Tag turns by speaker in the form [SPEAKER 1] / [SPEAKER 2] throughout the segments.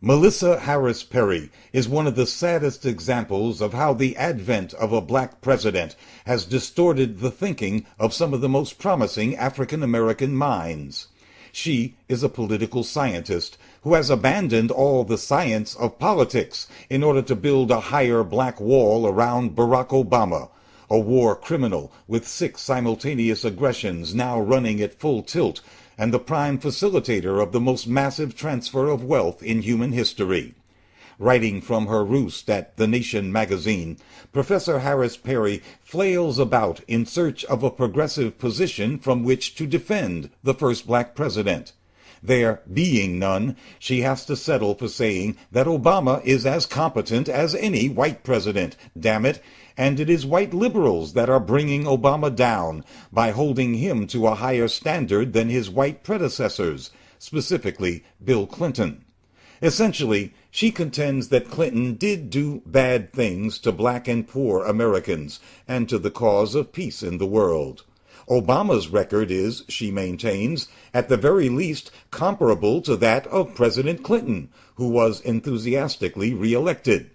[SPEAKER 1] Melissa Harris Perry is one of the saddest examples of how the advent of a black president has distorted the thinking of some of the most promising African American minds. She is a political scientist who has abandoned all the science of politics in order to build a higher black wall around Barack Obama, a war criminal with 6 simultaneous aggressions now running at full tilt, and the prime facilitator of the most massive transfer of wealth in human history. Writing from her roost at The Nation magazine, Professor Harris Perry flails about in search of a progressive position from which to defend the first black president. There being none, she has to settle for saying that Obama is as competent as any white president, damn it, and it is white liberals that are bringing Obama down by holding him to a higher standard than his white predecessors, specifically Bill Clinton. Essentially, she contends that Clinton did do bad things to black and poor Americans and to the cause of peace in the world. Obama's record is, she maintains, at the very least comparable to that of President Clinton, who was enthusiastically re-elected.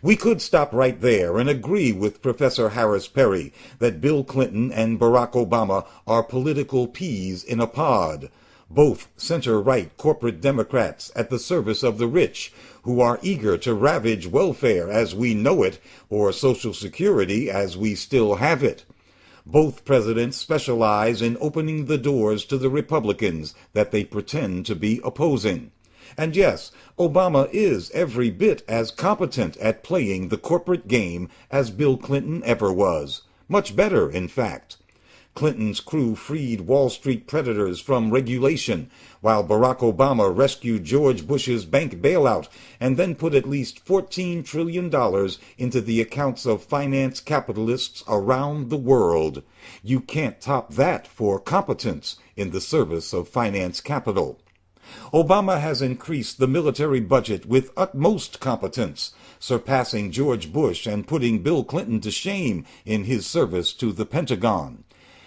[SPEAKER 1] We could stop right there and agree with Professor Harris Perry that Bill Clinton and Barack Obama are political peas in a pod, both center-right corporate Democrats at the service of the rich, who are eager to ravage welfare as we know it, or Social Security as we still have it. Both presidents specialize in opening the doors to the Republicans that they pretend to be opposing. And yes, Obama is every bit as competent at playing the corporate game as Bill Clinton ever was. Much better, in fact. Clinton's crew freed Wall Street predators from regulation, while Barack Obama rescued George Bush's bank bailout and then put at least $14 trillion into the accounts of finance capitalists around the world. You can't top that for competence in the service of finance capital. Obama has increased the military budget with utmost competence, surpassing George Bush and putting Bill Clinton to shame in his service to the Pentagon.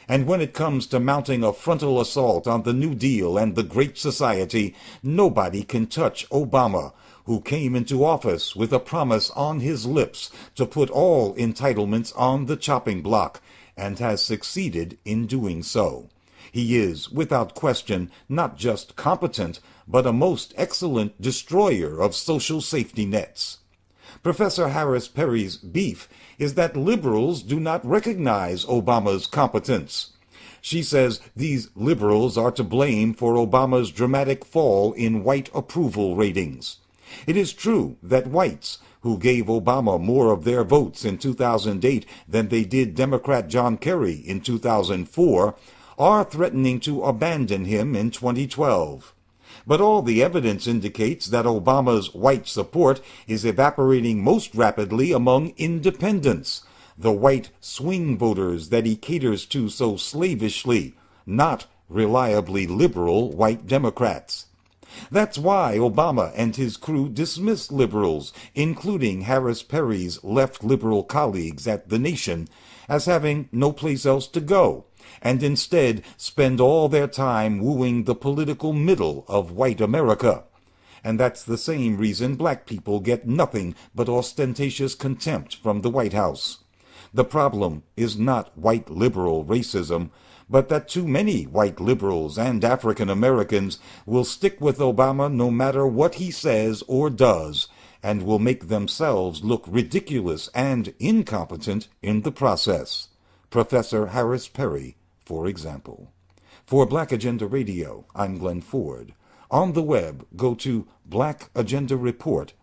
[SPEAKER 1] And when it comes to mounting a frontal assault on the New Deal and the Great Society, nobody can touch Obama, who came into office with a promise on his lips to put all entitlements on the chopping block, and has succeeded in doing so. He is, without question, not just competent, but a most excellent destroyer of social safety nets. Professor Harris Perry's beef is that liberals do not recognize Obama's competence. She says these liberals are to blame for Obama's dramatic fall in white approval ratings. It is true that whites, who gave Obama more of their votes in 2008 than they did Democrat John Kerry in 2004, are threatening to abandon him in 2012. But all the evidence indicates that Obama's white support is evaporating most rapidly among independents, the white swing voters that he caters to so slavishly, not reliably liberal white Democrats. That's why Obama and his crew dismiss liberals, including Harris Perry's left liberal colleagues at The Nation, as having no place else to go, and instead spend all their time wooing the political middle of white America. And that's the same reason black people get nothing but ostentatious contempt from the White House. The problem is not white liberal racism, but that too many white liberals and African Americans will stick with Obama no matter what he says or does, and will make themselves look ridiculous and incompetent in the process. Professor Harris Perry, for example. For Black Agenda Radio, I'm Glenn Ford. On the web, go to blackagendareport.com.